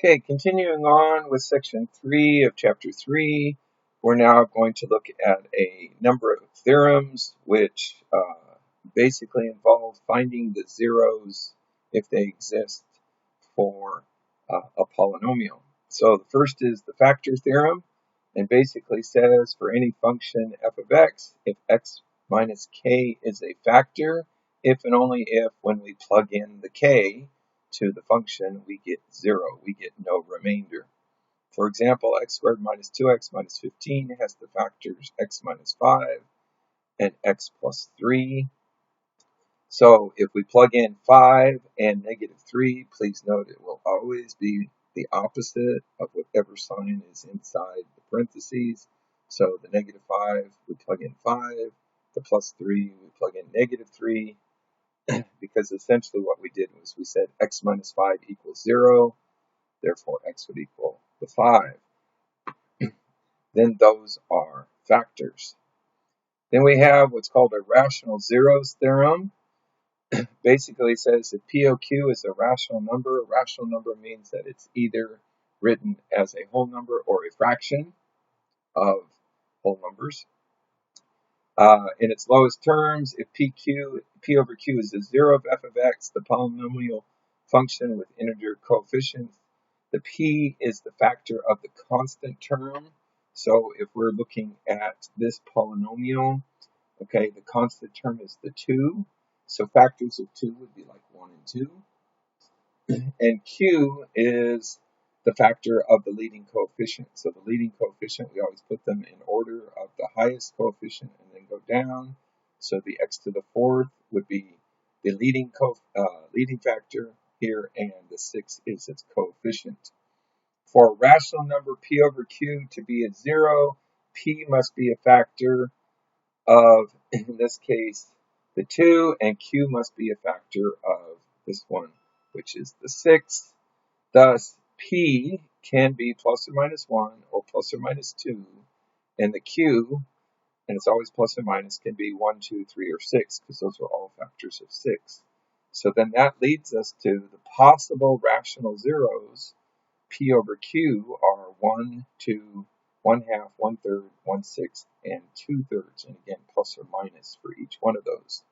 Okay, continuing on with section 3 of chapter 3, we're now going to look at a number of theorems which basically involve finding the zeros if they exist for a polynomial. So the first is the factor theorem, and basically says for any function f of x, if x minus k is a factor, if and only if when we plug in the k to the function, we get 0. We get no remainder. For example, x squared minus 2x minus 15 has the factors x minus 5 and x plus 3. So if we plug in 5 and negative 3, please note it will always be the opposite of whatever sign is inside the parentheses. So the negative 5, we plug in 5. The plus 3, we plug in negative 3. Because essentially what we did was we said x minus 5 equals 0, therefore x would equal the 5. Then those are factors. Then we have what's called a rational zeros theorem. Basically says if POQ is a rational number means that it's either written as a whole number or a fraction of whole numbers. In its lowest terms, if P over Q is the 0 of f of x, the polynomial function with integer coefficients, the P is the factor of the constant term. So if we're looking at this polynomial, okay, the constant term is the 2. So factors of 2 would be like 1 and 2. And Q is the factor of the leading coefficient. So the leading coefficient, we always put them in order of the highest coefficient and then go down. So the x to the 4th would be the leading factor here, and the 6 is its coefficient. For a rational number P over Q to be a 0, P must be a factor of, in this case, the 2, and Q must be a factor of this one, which is the 6. Thus, P can be plus or minus 1 or plus or minus 2, and the Q, and it's always plus or minus, can be 1, 2, 3, or 6, because those are all factors of 6. So then that leads us to the possible rational zeros. P over Q are 1, 2, 1/2, 1/3, 1/6, and 2/3, and again plus or minus for each one of those.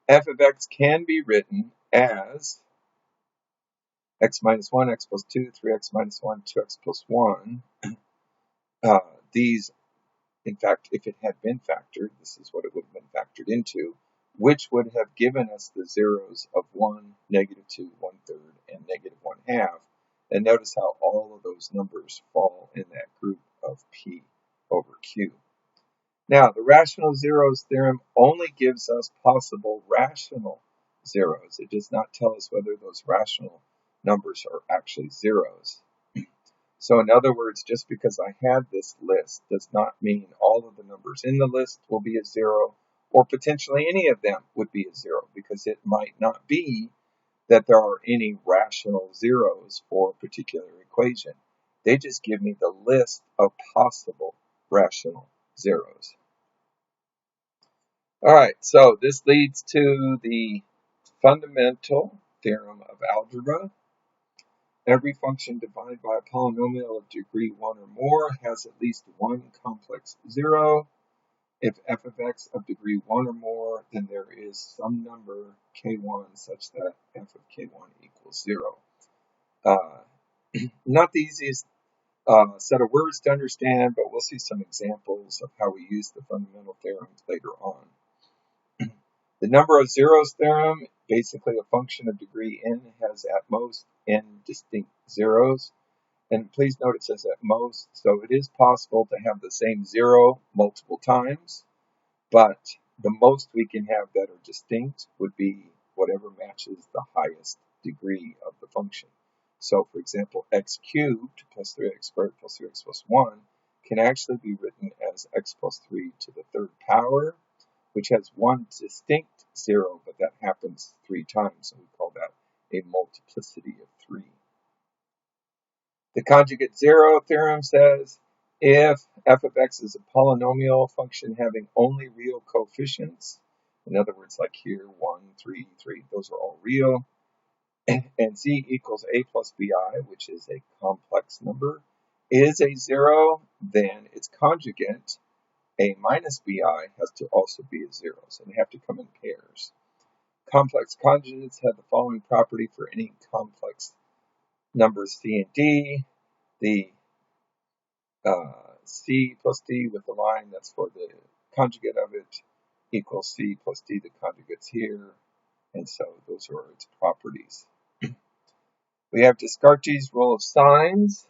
F of x can be written as x minus 1, x plus 2, 3x minus 1, 2x plus 1. These, in fact, if it had been factored, this is what it would have been factored into, which would have given us the zeros of 1, negative 2, 1/3, and negative 1/2. And notice how all of those numbers fall in that group of P over Q. Now, the rational zeros theorem only gives us possible rational zeros. It does not tell us whether those rational numbers are actually zeros. So in other words, just because I have this list does not mean all of the numbers in the list will be a 0, or potentially any of them would be a 0, because it might not be that there are any rational zeros for a particular equation. They just give me the list of possible rational zeros. All right, so this leads to the fundamental theorem of algebra. Every function divided by a polynomial of degree 1 or more has at least one complex zero. If f of x of degree 1 or more, then there is some number k1 such that f of k1 equals 0. Not the easiest set of words to understand, but we'll see some examples of how we use the fundamental theorems later on. The number of zeros theorem, basically a function of degree n has at most n distinct zeros. And please note it says at most, so it is possible to have the same 0 multiple times, but the most we can have that are distinct would be whatever matches the highest degree of the function. So for example, x cubed plus 3x squared plus 3x plus 1 can actually be written as x plus 3 to the 3rd power, which has one distinct 0, but that happens 3 times, and we call that a multiplicity of 3. The conjugate zero theorem says if f of x is a polynomial function having only real coefficients, in other words, like here, 1, 3, 3, those are all real, and z equals a plus bi, which is a complex number, is a 0, then its conjugate, a minus bi, has to also be a 0. So they have to come in pairs. Complex conjugates have the following property for any complex numbers c and d. The c plus d with the line that's for the conjugate of it equals c plus d, the conjugate's here, and so those are its properties. We have Discarci's rule of signs,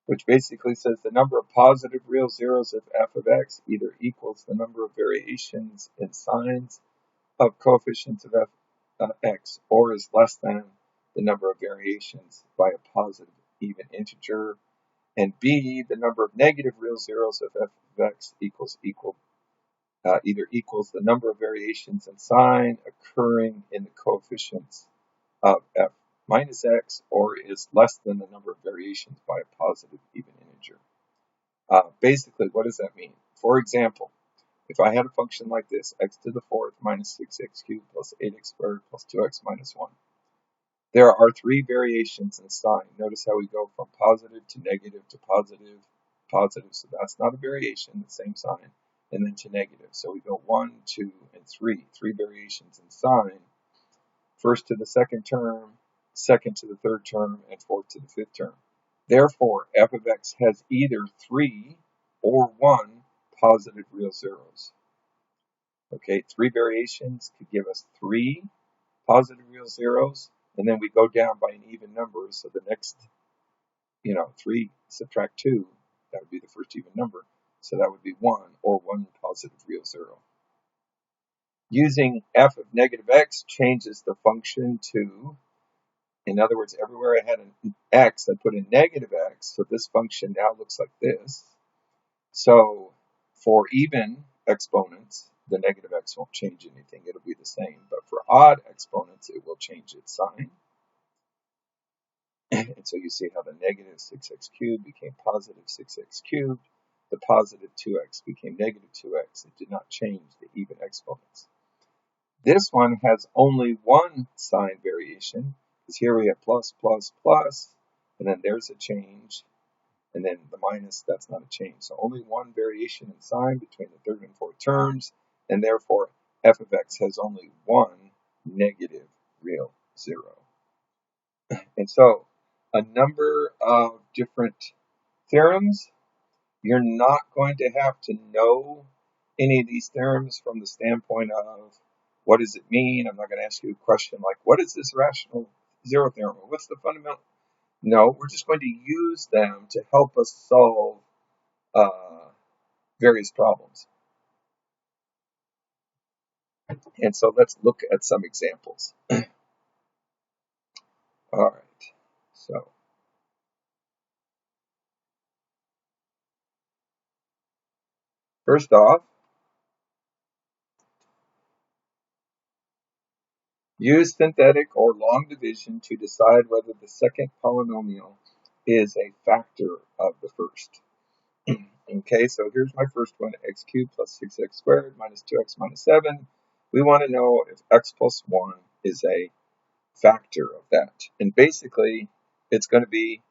which basically says the number of positive real zeros of f of x either equals the number of variations in signs of coefficients of f of x or is less than the number of variations by a positive even integer, and b, the number of negative real zeros of f of x either equals the number of variations in sign occurring in the coefficients of f minus x or is less than the number of variations by a positive even integer. Basically, what does that mean? For example, if I had a function like this, x to the fourth minus 6x cubed plus 8x squared plus 2x minus 1, there are 3 variations in sign. Notice how we go from positive to negative to positive, positive, so that's not a variation, the same sign, and then to negative. So we go 1, 2, and 3 variations in sign. First to the second term, second to the third term, and fourth to the fifth term. Therefore, f of x has either 3 or 1 positive real zeros. Okay, 3 variations could give us 3 positive real zeros, and then we go down by an even number, so the next, 3 subtract 2, that would be the first even number, so that would be 1 or 1 positive real zero. Using f of negative x changes the function to, in other words, everywhere I had an x, I put in negative x, so this function now looks like this. So for even exponents, the negative x won't change anything, it'll be the same. But for odd exponents, it will change its sign. And so you see how the negative 6x cubed became positive 6x cubed. The positive 2x became negative 2x. It did not change the even exponents. This one has only one sign variation, because here we have plus, plus, plus, and then there's a change, and then the minus, that's not a change. So only one variation in sign between the third and fourth terms, and therefore f of x has only one negative real zero. And so a number of different theorems. You're not going to have to know any of these theorems from the standpoint of what does it mean. I'm not going to ask you a question like, what is this rational zero theorem? Or what's the fundamental? No, we're just going to use them to help us solve various problems. And so let's look at some examples. All right, so first off, use synthetic or long division to decide whether the second polynomial is a factor of the first. Okay, so here's my first one, x cubed plus 6x squared minus 2x minus 7. We want to know if x plus 1 is a factor of that. And basically, it's going to be,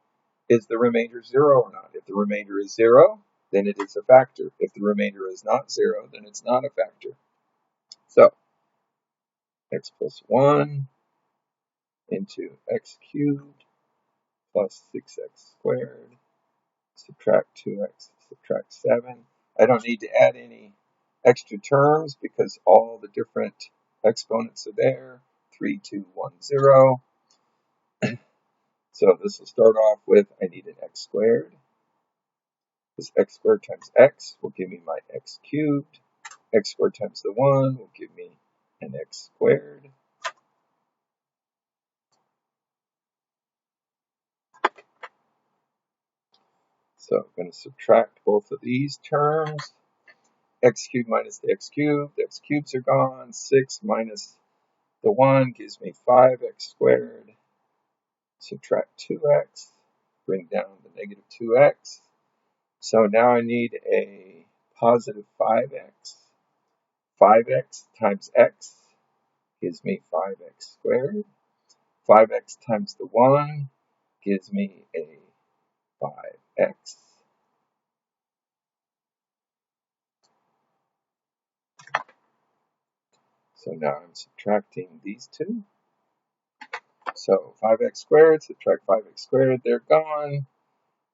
is the remainder 0 or not? If the remainder is 0, then it is a factor. If the remainder is not 0, then it's not a factor. So, x plus 1 into x cubed plus 6x squared, subtract 2x, subtract 7. I don't need to add any extra terms because all the different exponents are there. 3, 2, 1, 0. So this will start off with, I need an x squared. This x squared times x will give me my x cubed. X squared times the 1 will give me an x squared. So I'm going to subtract both of these terms. X cubed minus the x cubed. The x cubes are gone. 6 minus the 1 gives me 5x squared. Subtract 2x. Bring down the negative 2x. So now I need a positive 5x. 5x times x gives me 5x squared. 5x times the 1 gives me a 5x. So now I'm subtracting these two. So 5x squared, subtract 5x squared, they're gone.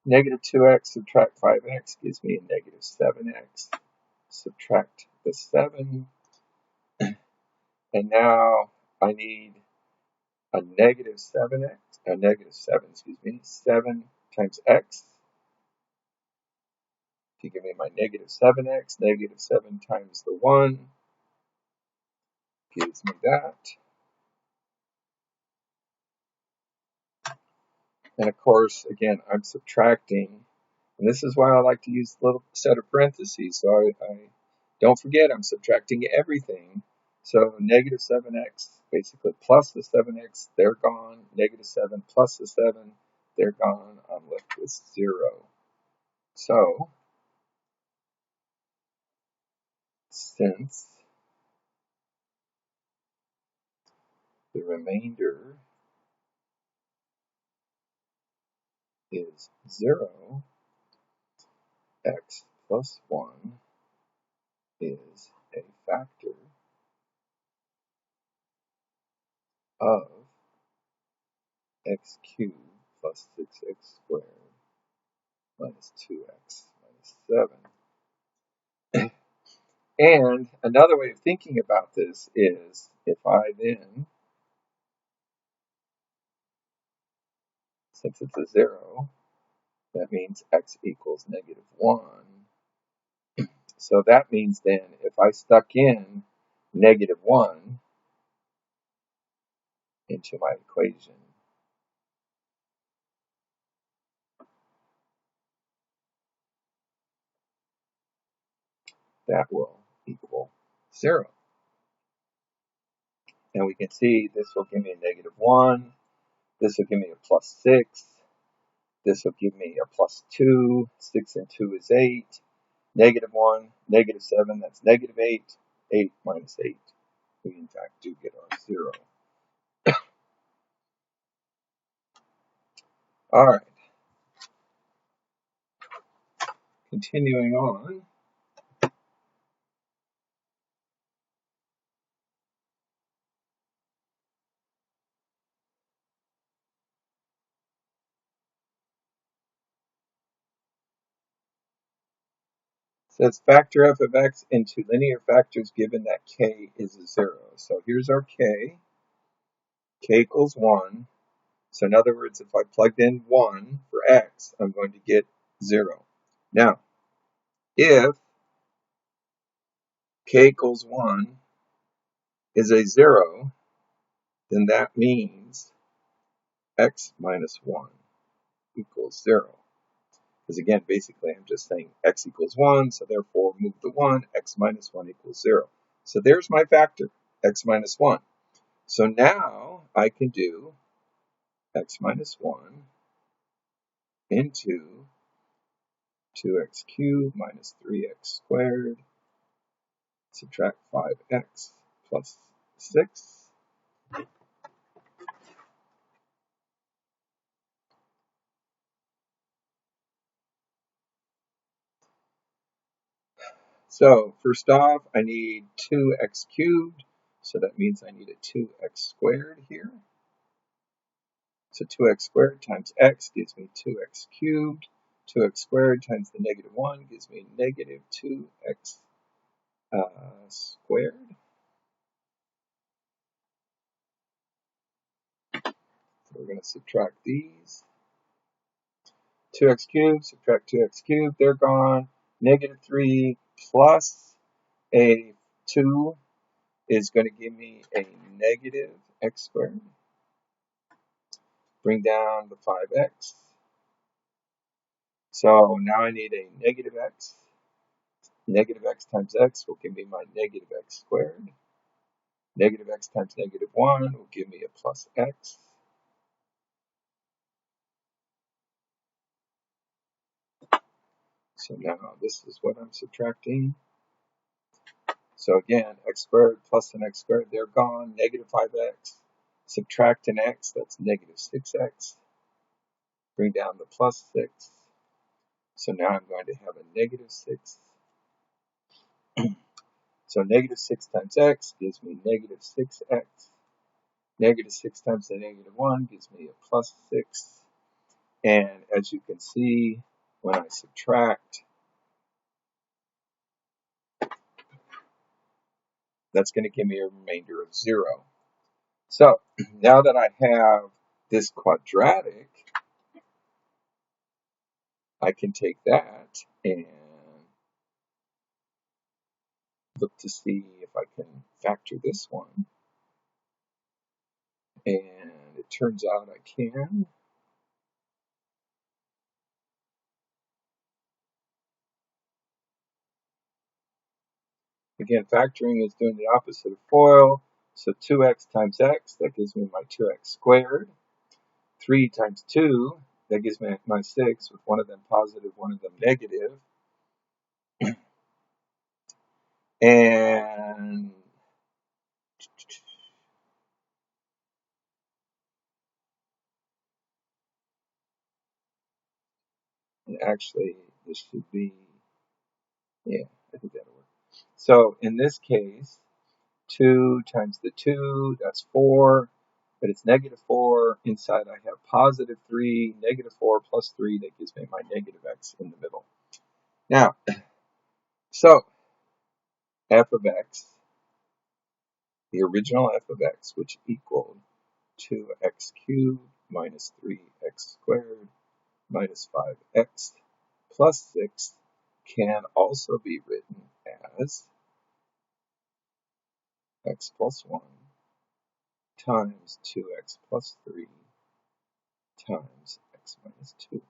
Negative 2x, subtract 5x gives me a negative 7x. Subtract the 7. And now I need a negative 7x, a negative 7, 7 times x to give me my negative 7x. Negative 7 times the 1 gives me that. And of course, again, I'm subtracting. And this is why I like to use a little set of parentheses. So I don't forget I'm subtracting everything. So negative 7x, basically plus the 7x, they're gone. Negative 7 plus the 7, they're gone. I'm left with 0. So since the remainder is 0, x plus 1 is a factor of x cubed plus 6x squared minus 2x minus 7. And another way of thinking about this is if I then, since it's a 0, that means x equals negative 1. So that means then if I stuck in negative 1 into my equation, that will equal 0. And we can see this will give me a negative 1. This will give me a plus 6. This will give me a plus 2. 6 and 2 is 8. Negative 1, negative 7, that's negative 8. 8 minus 8. We in fact do get our 0. All right. Continuing on. Says factor f of x into linear factors given that k is a 0. So here's our k. K equals 1. So in other words, if I plugged in 1 for x, I'm going to get 0. Now, if k equals 1 is a 0, then that means x minus 1 equals 0. Because again, basically, I'm just saying x equals 1, so therefore move the 1, x minus 1 equals 0. So there's my factor, x minus 1. So now I can do x minus 1 into 2x cubed minus 3x squared, subtract 5x plus 6. So first off, I need 2x cubed, so that means I need a 2x squared here. So 2x squared times x gives me 2x cubed. 2x squared times the negative 1 gives me negative 2x squared. So we're going to subtract these. 2x cubed, subtract 2x cubed, they're gone. Negative 3 plus a 2 is going to give me a negative x squared. Bring down the 5x. So now I need a negative x. Negative x times x will give me my negative x squared. Negative x times negative 1 will give me a plus x. So now this is what I'm subtracting. So again, x squared plus an x squared, they're gone, negative 5x. Subtract an x, that's negative 6x. Bring down the plus 6. So now I'm going to have a negative 6. So negative 6 times x gives me negative 6x. Negative 6 times the negative 1 gives me a plus 6. And as you can see, when I subtract, that's going to give me a remainder of 0. So now that I have this quadratic, I can take that and look to see if I can factor this one. And it turns out I can. Again, factoring is doing the opposite of FOIL. So 2x times x, that gives me my 2x squared. 3 times 2, that gives me my 6, with one of them positive, one of them negative. And actually, this should be, yeah, I think that'll work. So in this case, 2 times the 2, that's 4, but it's negative 4. Inside I have positive 3, negative 4 plus 3, that gives me my negative x in the middle. Now, so f of x, the original f of x, which equaled 2x cubed minus 3x squared minus 5x plus 6, can also be written as x plus 1 times 2x plus 3 times x minus 2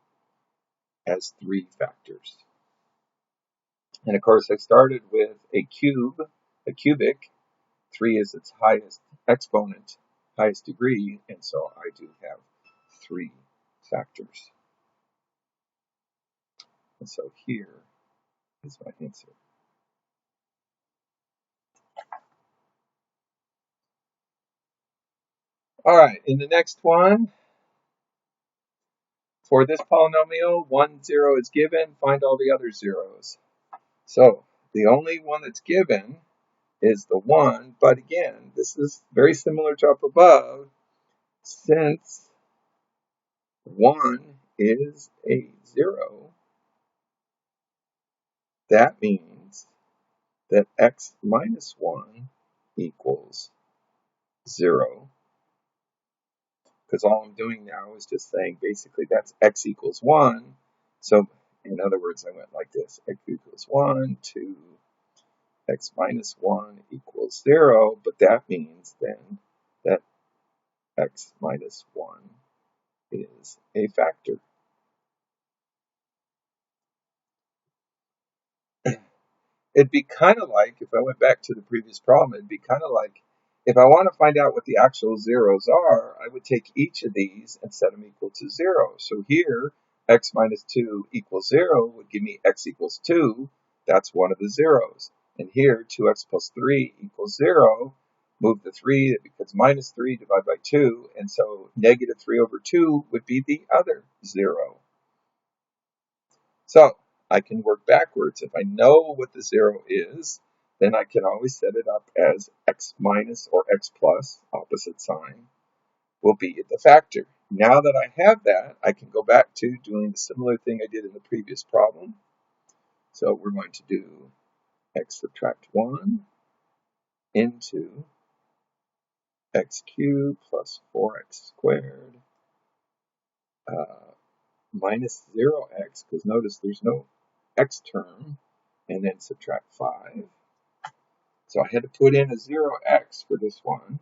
as 3 factors. And of course, I started with a cube, a cubic. 3 is its highest exponent, highest degree, and so I do have 3 factors. And so here is my answer. All right, in the next one, for this polynomial, 1, 0 is given, find all the other zeros. So the only one that's given is the 1, but again, this is very similar to up above, since 1 is a 0, that means that x minus 1 equals 0, because all I'm doing now is just saying basically that's x equals 1. So in other words, I went like this: x equals 1 to x minus 1 equals 0, but that means then that x minus 1 is a factor. It'd be kind of like, if I went back to the previous problem, it'd be kind of like, if I want to find out what the actual zeros are, I would take each of these and set them equal to 0. So here, x minus 2 equals 0 would give me x equals 2. That's one of the zeros. And here, 2x plus 3 equals 0. Move the 3, it becomes minus 3, divide by 2. And so negative 3 over 2 would be the other 0. So I can work backwards. If I know what the 0 is, then I can always set it up as x minus or x plus, opposite sign, will be the factor. Now that I have that, I can go back to doing the similar thing I did in the previous problem. So we're going to do x subtract 1 into x cubed plus 4x squared minus 0x, because notice there's no x term, and then subtract 5. So I had to put in a 0x for this one.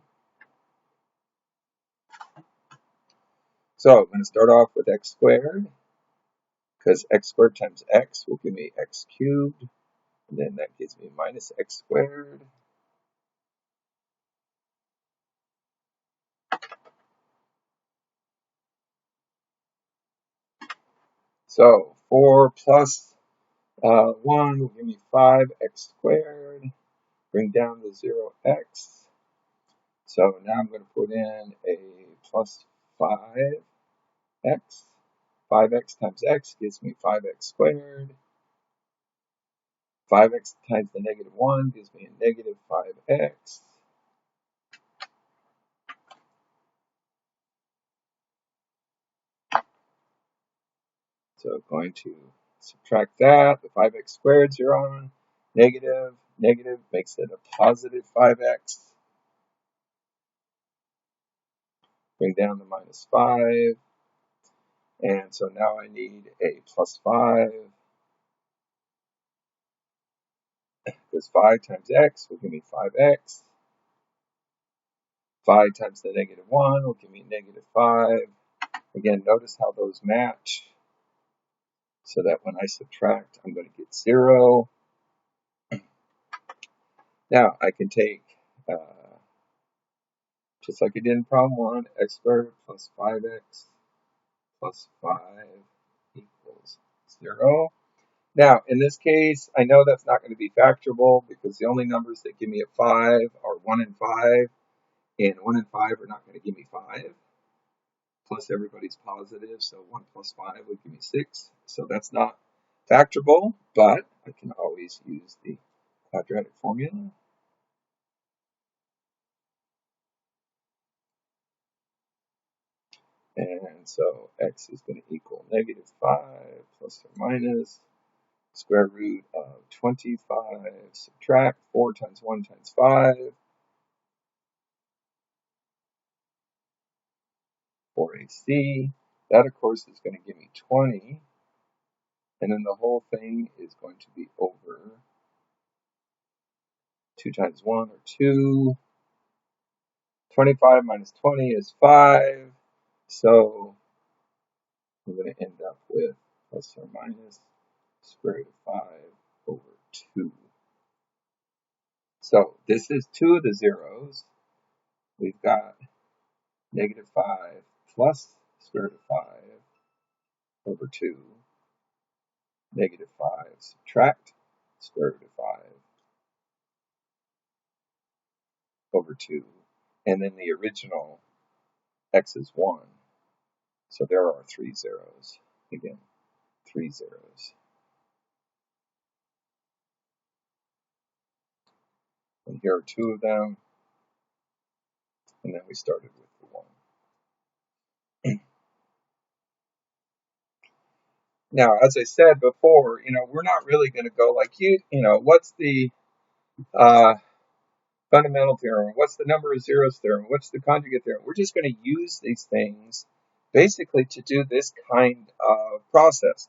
So I'm going to start off with x squared, because x squared times x will give me x cubed, and then that gives me minus x squared. So 4 plus 1 will give me 5x squared, bring down the 0x. So now I'm going to put in a plus 5x. 5x times x gives me 5x squared. 5x times the negative 1 gives me a negative 5x. So going to subtract that. The 5x squared, 0 on. Negative, negative makes it a positive 5x. Bring down the minus 5. And so now I need a plus 5. Because 5 times x will give me 5x. 5 times the negative 1 will give me negative 5. Again, notice how those match. So that when I subtract, I'm going to get 0. Now, I can take, just like I did in problem 1, x squared plus 5x plus 5 equals 0. Now, in this case, I know that's not going to be factorable because the only numbers that give me a 5 are 1 and 5, and 1 and 5 are not going to give me 5. Plus everybody's positive, so 1 plus 5 would give me 6. So that's not factorable, but I can always use the quadratic formula. And so x is going to equal negative 5 plus or minus square root of 25, subtract 4 times 1 times 5, 4ac. That, of course, is going to give me 20. And then the whole thing is going to be over 2 times 1 or 2. 25 minus 20 is 5. So I'm going to end up with plus or minus square root of 5 over 2. So this is 2 of the zeros. We've got negative 5 plus square root of 5 over 2. Negative 5 subtract square root of 5 over 2. And then the original x is 1. So there are 3 zeros. Again, 3 zeros. And here are 2 of them. And then we started with the 1. Now, as I said before, we're not really going to go like what's the fundamental theorem? What's the number of zeros theorem? What's the conjugate theorem? We're just going to use these things basically to do this kind of process.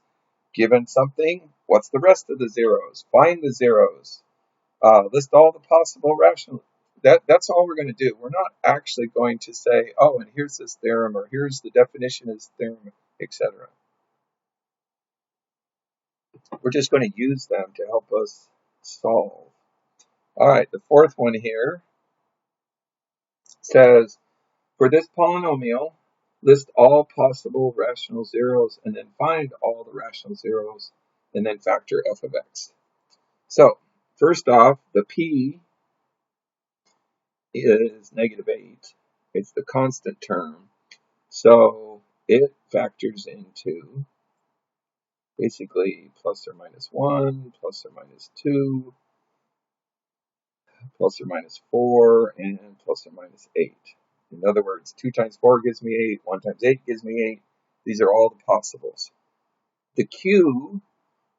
Given something, what's the rest of the zeros? Find the zeros. List all the possible rational. That's all we're going to do. We're not actually going to say, oh, and here's this theorem, or here's the definition of this theorem, etc. We're just going to use them to help us solve. All right, the fourth one here says, for this polynomial, list all possible rational zeros and then find all the rational zeros and then factor f of x. So, first off, the p is negative 8. It's the constant term. So, it factors into basically plus or minus 1, plus or minus 2, plus or minus 4, and plus or minus 8. In other words, 2 times 4 gives me 8, 1 times 8 gives me 8. These are all the possibles. The q,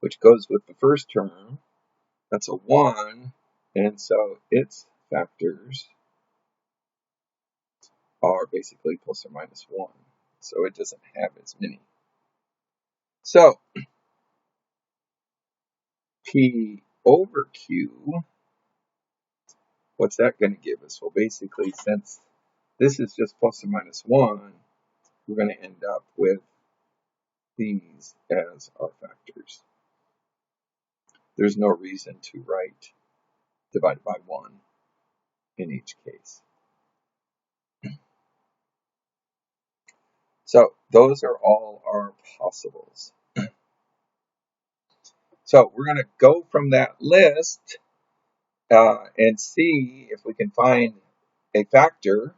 which goes with the first term, that's a 1, and so its factors are basically plus or minus 1. So it doesn't have as many. So p over q, what's that going to give us? Well, basically, since this is just plus or minus 1, we're going to end up with these as our factors. There's no reason to write divided by 1 in each case. So those are all our possibles. So we're going to go from that list and see if we can find a factor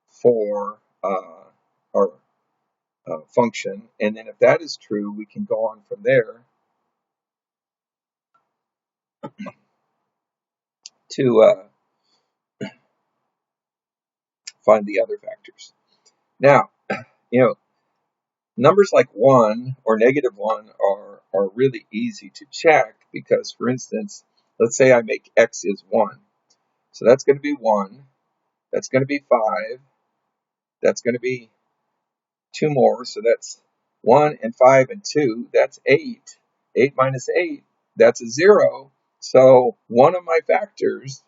for our function. And then if that is true, we can go on from there to find the other factors. Now, numbers like 1 or -1 are really easy to check because, for instance, let's say I make x is 1. So that's going to be 1. That's going to be 5. That's going to be 2 more. So that's 1 and 5 and 2. That's 8. 8 minus 8, that's a 0. So one of my factors,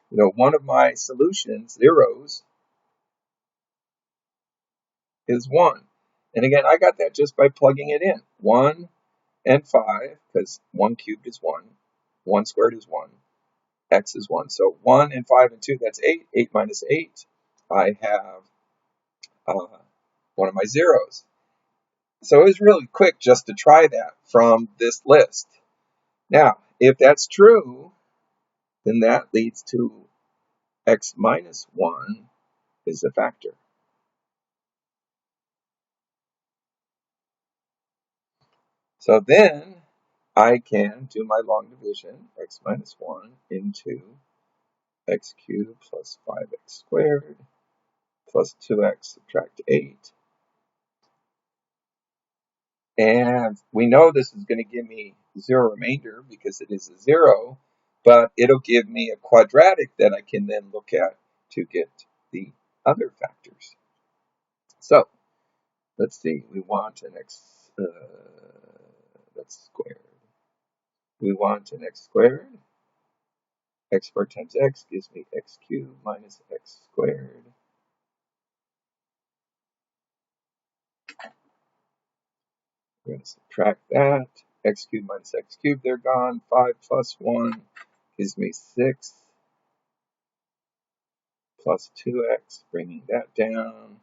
one of my solutions, zeros, is 1. And again, I got that just by plugging it in. 1 and 5, because 1 cubed is 1. 1 squared is 1. X is 1. So 1 and 5 and 2, that's 8. 8 minus 8, I have one of my zeros. So it was really quick just to try that from this list. Now, if that's true, then that leads to x minus 1 is a factor. So then I can do my long division, x minus 1 into x cubed plus 5x squared plus 2x subtract 8. And we know this is going to give me 0 remainder because it is a 0, but it'll give me a quadratic that I can then look at to get the other factors. So let's see, we want an x, that's squared. We want an x squared. X squared times x gives me x cubed minus x squared. We're going to subtract that. X cubed minus x cubed, they're gone. 5 plus 1 gives me 6 plus 2x, bringing that down.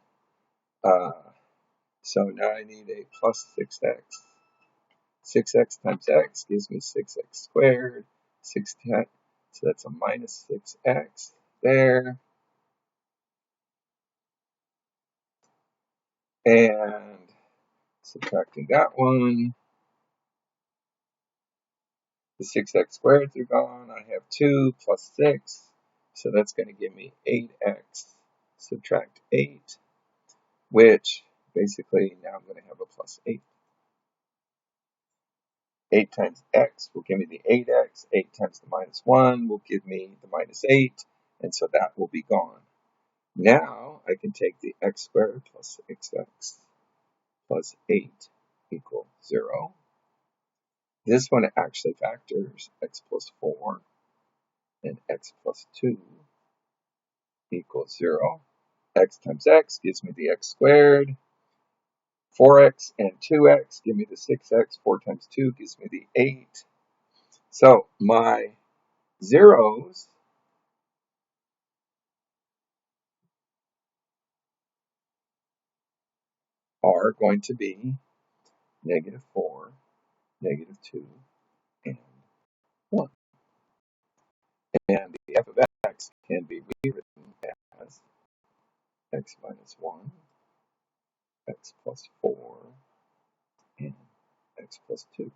So now I need a plus 6x. 6x times x gives me 6x squared. 6 so that's a minus 6x there. And subtracting that one, the 6x squared are gone. I have 2 plus 6, so that's going to give me 8x subtract 8, which basically now I'm going to have a plus 8. 8 times x will give me the 8x. 8 times the minus 1 will give me the minus 8, and so that will be gone. Now I can take the x squared plus 6x plus 8 equal 0. This one actually factors x plus 4 and x plus 2 equals 0. X times x gives me the x squared. 4x and 2x give me the 6x. 4 times 2 gives me the 8. So my zeros are going to be -4, -2, and 1. And the f of x can be rewritten as x minus 1, x plus 4, and x plus 2.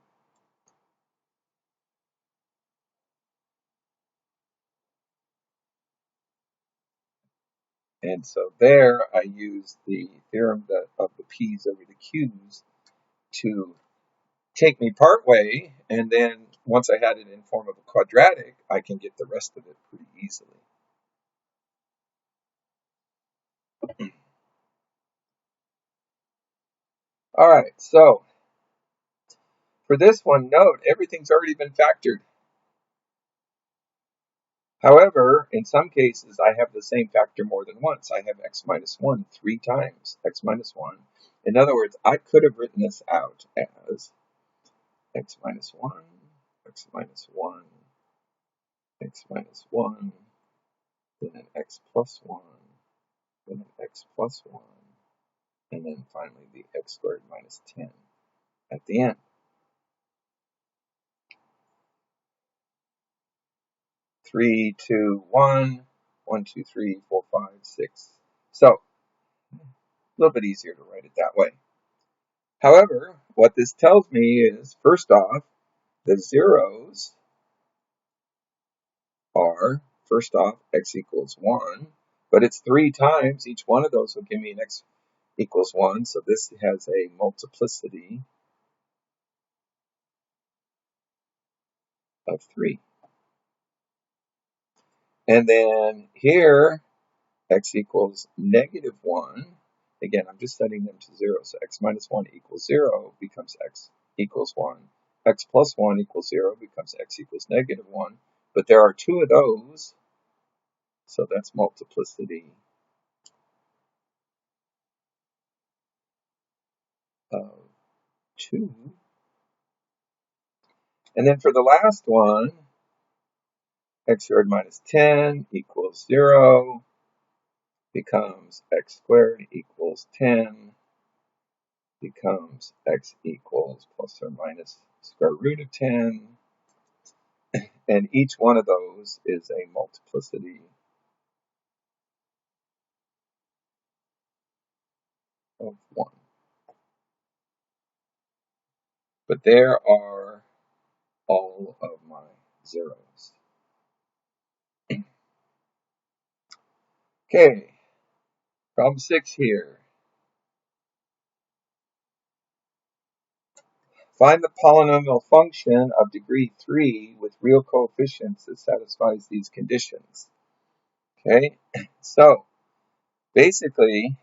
And so there I use the theorem of the p's over the q's to take me part way, and then once I had it in form of a quadratic, I can get the rest of it pretty easily. All right, so for this one, note everything's already been factored. However, in some cases, I have the same factor more than once. I have x minus 1 3 times, x minus 1. In other words, I could have written this out as x minus 1, x minus 1, x minus 1, then an x plus 1, then an x plus 1, and then finally the x squared minus 10 at the end. 3, 2, 1, 1, 2, 3, 4, 5, 6. So, a little bit easier to write it that way. However, what this tells me is, first off, the zeros are, first off, x equals 1, but it's 3 times. Each one of those will give me an x equals 1, so this has a multiplicity of 3. And then here, x equals negative 1. Again, I'm just setting them to 0, so x minus 1 equals 0 becomes x equals 1. X plus 1 equals 0 becomes x equals negative 1. But there are 2 of those, so that's multiplicity of 2. And then for the last one, x squared minus 10 equals 0 becomes x squared equals 10 becomes x equals plus or minus square root of 10. And each one of those is a multiplicity of 1. But there are all of my zeros. Okay, problem 6 here. Find the polynomial function of degree 3 with real coefficients that satisfies these conditions. Okay, so basically,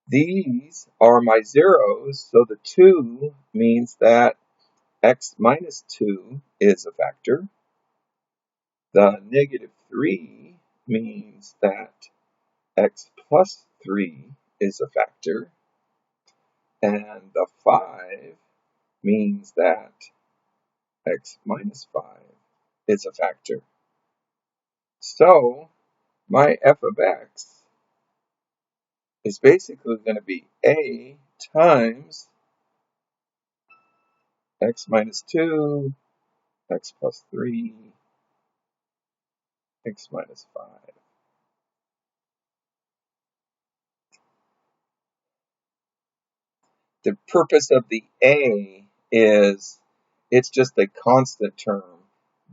these are my zeros, so the 2 means that x minus 2 is a factor. The negative 3 means that x plus 3 is a factor. And the 5 means that x minus 5 is a factor. So my f of x is basically going to be a times x minus 2, x plus 3, x minus 5. The purpose of the a is it's just a constant term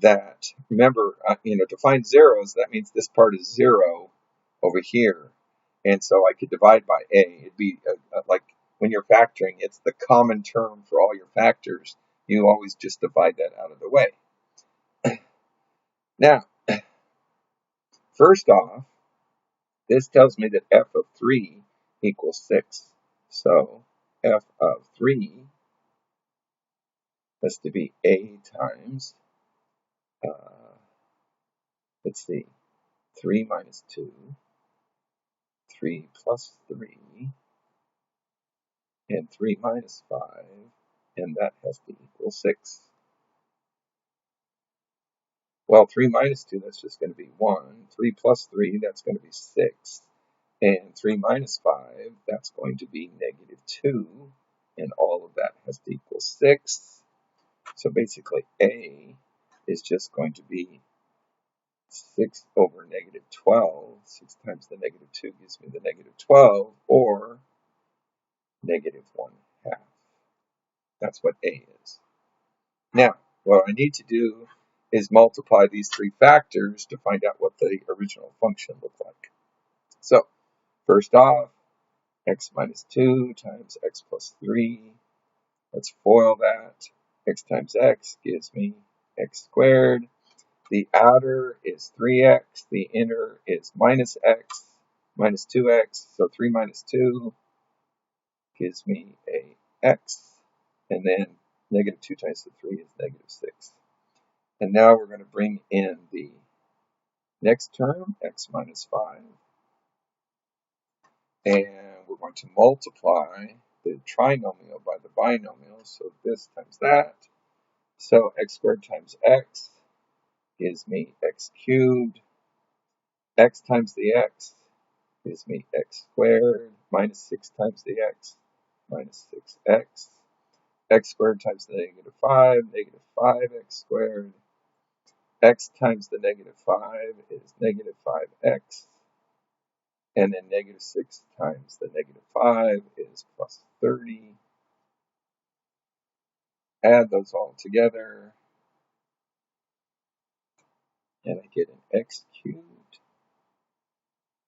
that, remember, to find zeros, that means this part is 0 over here. And so I could divide by a. It'd be like when you're factoring, it's the common term for all your factors. You always just divide that out of the way. Now, first off, this tells me that f of 3 equals 6. So f of 3 has to be a times, let's see, 3 minus 2, 3 plus 3, and 3 minus 5, and that has to equal 6. Well, 3 minus 2, that's just going to be 1. 3 plus 3, that's going to be 6. And 3 minus 5, that's going to be negative 2. And all of that has to equal 6. So basically, a is just going to be 6 over negative 12. 6 times the negative 2 gives me the negative 12, or negative 1/2. That's what a is. Now, what I need to do is multiply these 3 factors to find out what the original function looked like. So, first off, x minus 2 times x plus 3. Let's FOIL that. X times x gives me x squared. The outer is 3x. The inner is minus x, minus 2x. So 3 minus 2 gives me a x. And then negative 2 times the 3 is negative 6. And now we're going to bring in the next term, x minus 5. And we're going to multiply the trinomial by the binomial. So this times that. So x squared times x gives me x cubed. X times the x gives me x squared. Minus 6 times the x, minus 6x. X squared times the negative 5, negative 5x squared. x times the negative 5 is negative 5x. And then negative 6 times the negative 5 is plus 30. Add those all together. And I get an x cubed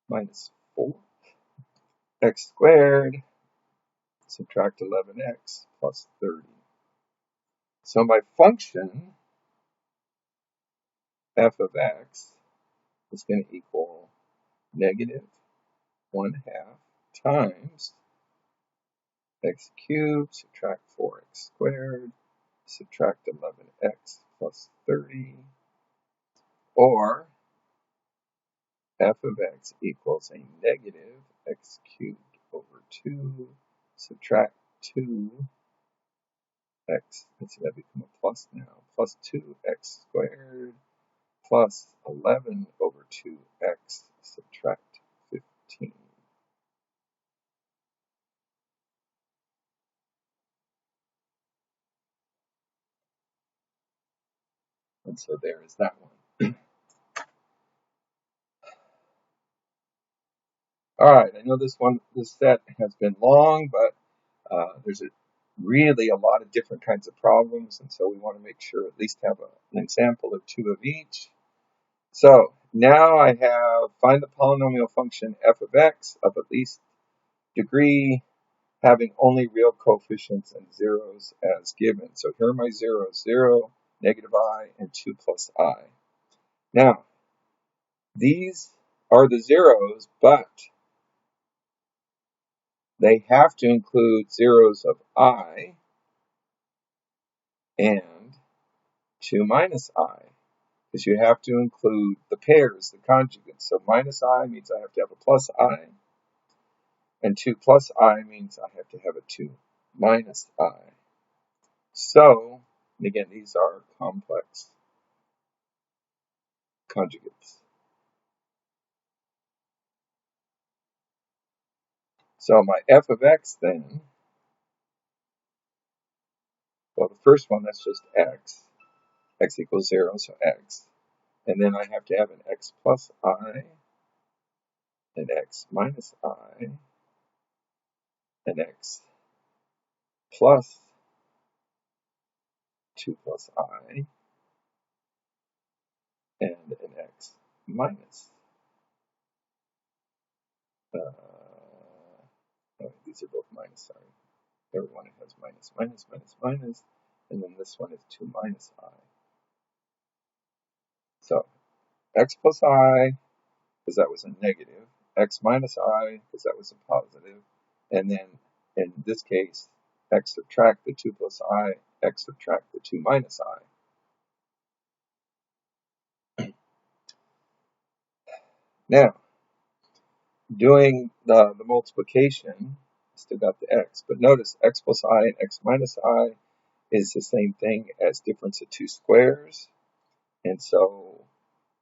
minus 4. X squared. Subtract 11x plus 30. So my function, f of x, is going to equal negative 1/2 times x cubed, subtract 4x squared, subtract 11x plus 30, or f of x equals a negative x cubed over 2, subtract 2x, it's going to become a plus now, plus 2x squared, plus 11 over 2x, subtract 15. And so there is that one. All right, I know this set has been long, but there's really a lot of different kinds of problems, and so we want to make sure at least have an example or two of each. So now I have find the polynomial function f of x of at least degree having only real coefficients and zeros as given. So here are my zeros, 0, negative I, and 2 plus I. Now, these are the zeros, but they have to include zeros of I and 2 minus I, because you have to include the pairs, the conjugates. So minus I means I have to have a plus I, and 2 plus I means I have to have a 2 minus I. So, and again, these are complex conjugates. So my f of x then, well, the first one, that's just x. X equals 0, so x. And then I have to have an x plus I, an x minus I, an x plus 2 plus I, and an x minus. Oh, these are both minus, sorry. Every one has minus, minus, minus, minus, and then this one is 2 minus I. So x plus I, because that was a negative, x minus I, because that was a positive, and then in this case, x subtract the 2 plus I, x subtract the 2 minus I. Now, doing the multiplication, still got the x, but notice x plus I and x minus I is the same thing as difference of two squares, and so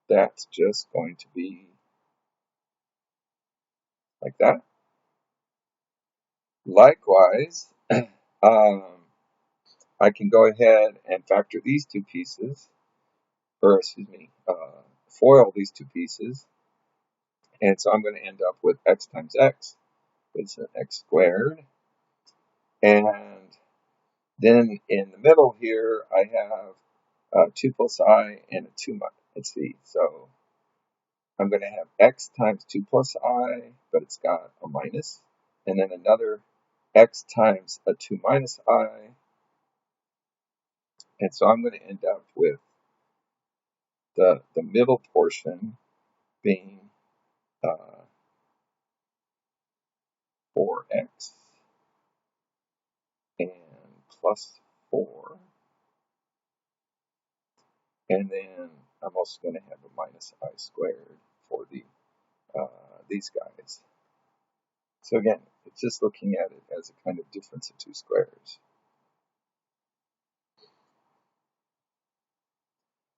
that's just going to be like that. Likewise, I can go ahead and factor these two pieces, or excuse me, FOIL these two pieces, and so I'm going to end up with x times x. It's an x squared, and then in the middle here I have 2 plus I and a 2 minus. Let's see, so I'm going to have x times 2 plus I, but it's got a minus, and then another x times a 2 minus I, and so I'm going to end up with the middle portion being 4x and plus 4, and then I'm also going to have a minus I squared for these guys. So again, it's just looking at it as a kind of difference of two squares.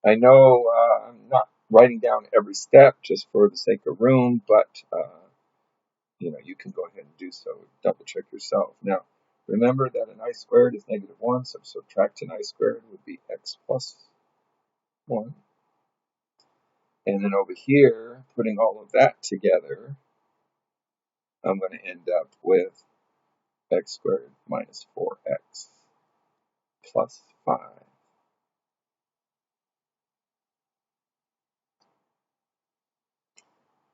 I know I'm not writing down every step just for the sake of room, but you can go ahead and do so. Double check yourself. Now, remember that an I squared is -1, so subtracting I squared would be x plus 1. And then over here, putting all of that together, I'm going to end up with x squared minus 4x plus 5.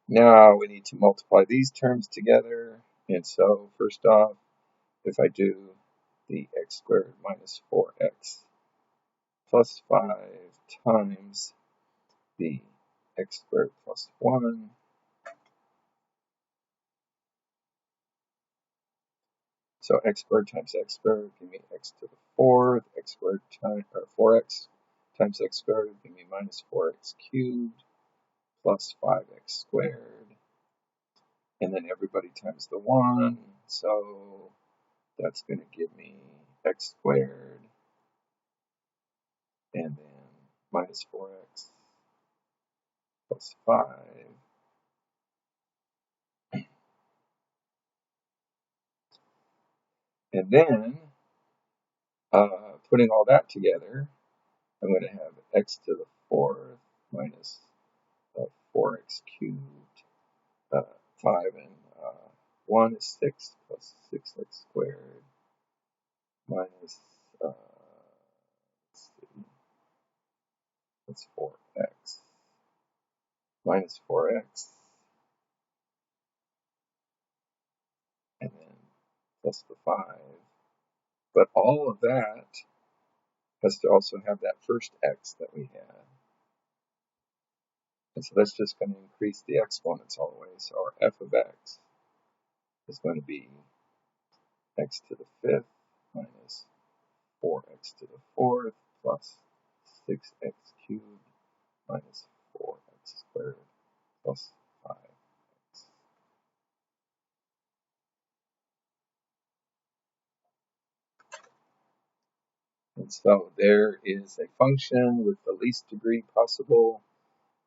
Now we need to multiply these terms together. And so first off, if I do the x squared minus 4x plus 5 times the x squared plus 1, so x squared times x squared give me x to the 4th, x squared times, or 4x times x squared give me minus 4x cubed plus 5x squared. And then everybody times the 1, so that's going to give me x squared and then minus 4x plus 5. And then, putting all that together, I'm going to have x to the 4th minus 4x cubed. 5 and 1 is 6 plus 6x squared minus, let's see, that's 4x minus 4x, and then plus the 5. But all of that has to also have that first x that we had. And so that's just going to increase the exponents all the way. So our f of x is going to be x to the 5th minus 4x to the 4th plus 6x cubed minus 4x squared plus 5x. And so there is a function with the least degree possible,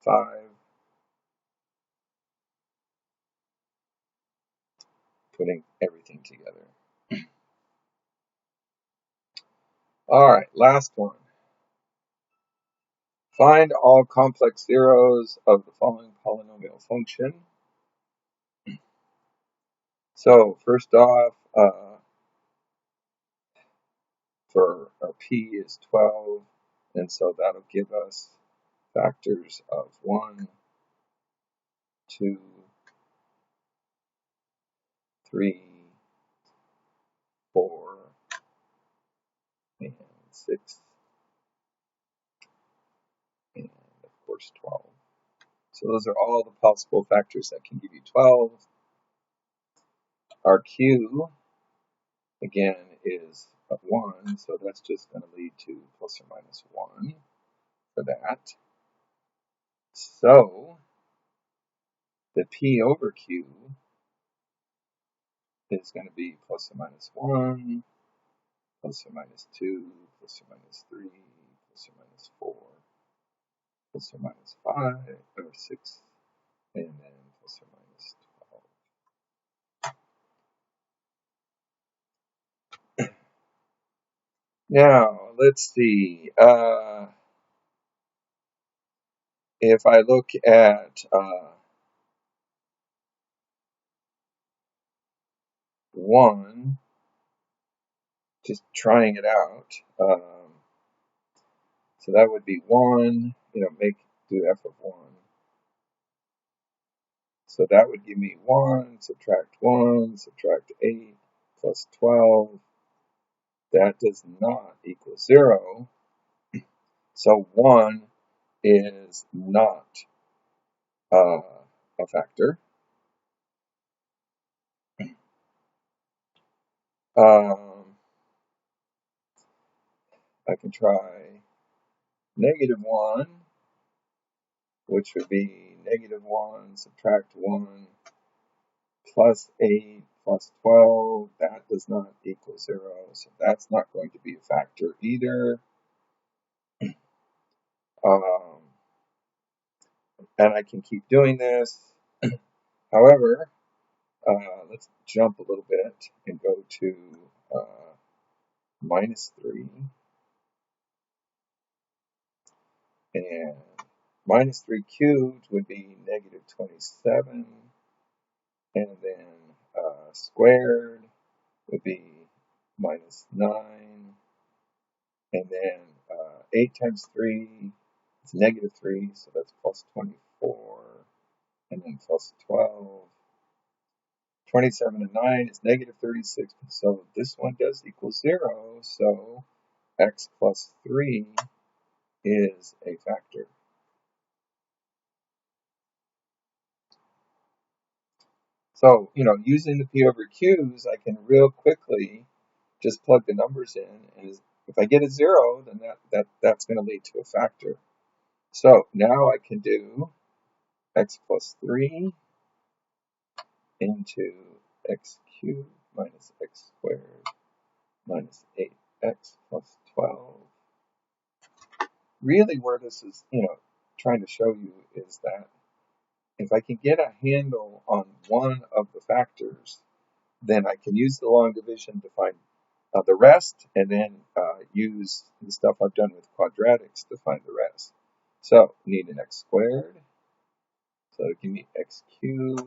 5. Putting everything together. All right, last one. Find all complex zeros of the following polynomial function. So first off, for our p is 12, and so that'll give us factors of 1, 2, 3, 4, and 6, and of course 12. So those are all the possible factors that can give you 12. Our q, again, is of 1, so that's just going to lead to plus or minus 1 for that. So the p over q is going to be plus or minus 1, plus or minus 2, plus or minus 3, plus or minus 4, plus or minus 5, or 6, and then plus or minus 12. Now, let's see. If I look at 1, just trying it out, so that would be 1, do f of 1. So that would give me 1, subtract 8, plus 12. That does not equal 0. So 1 is not a factor. I can try negative 1, which would be negative 1, subtract 1, plus 8, plus 12. That does not equal 0, so that's not going to be a factor either. And I can keep doing this. However, let's jump a little bit and go to minus 3 and minus 3 cubed would be negative 27, and then squared would be minus 9, and then 8 times 3 is negative 3, so that's plus 24, and then plus 12. 27 and 9 is negative 36, so this one does equal 0, so x plus 3 is a factor. So, using the P over Q's, I can real quickly just plug the numbers in, and if I get a 0, then that's going to lead to a factor. So now I can do x plus 3 into x cubed minus x squared minus 8x plus 12. Really where this is, trying to show you is that if I can get a handle on one of the factors, then I can use the long division to find the rest, and then use the stuff I've done with quadratics to find the rest. So we need an x squared, so give me x cubed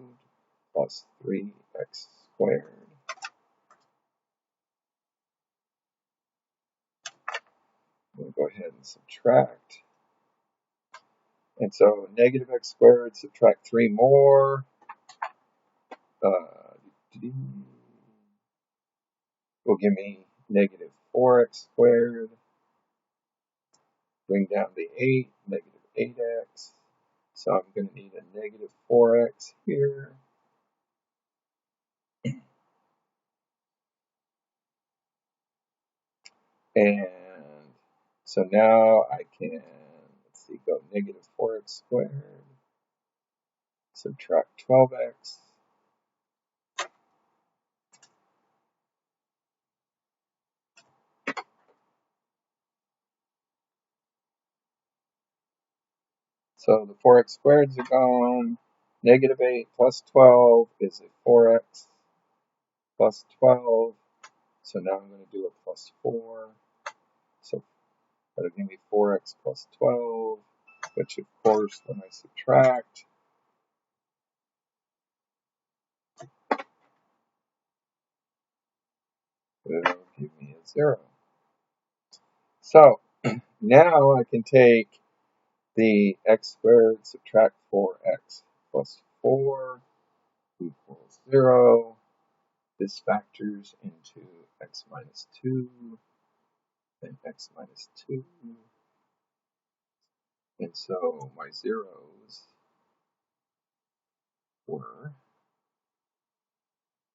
plus 3x squared. We'll go ahead and subtract. And so negative x squared, subtract 3 more. Will give me negative 4x squared. Bring down the 8, negative 8x. So I'm going to need a negative 4x here. And so now I can, go negative 4x squared, subtract 12x. So the 4x squareds are gone. Negative 8 plus 12 is a 4x plus 12. So now I'm going to do a plus 4. So that'll give me 4x plus 12, which of course when I subtract, it'll give me a 0. So now I can take the x squared, subtract 4x plus 4 equals 0. This factors into x minus 2 and x minus 2. And so my zeros were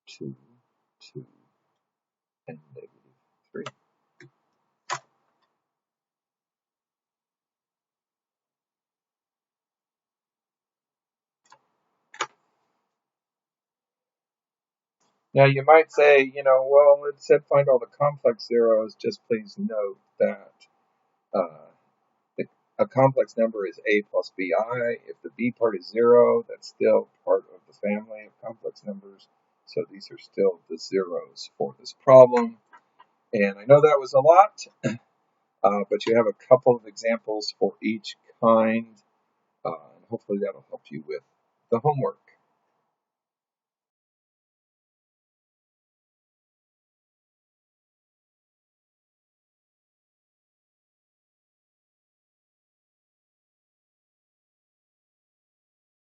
2, 2, and negative 3. Now you might say, well, it said find all the complex zeros. Just please note that a complex number is a plus bi. If the b part is 0, that's still part of the family of complex numbers. So these are still the zeros for this problem. And I know that was a lot, but you have a couple of examples for each kind. And hopefully that'll help you with the homework.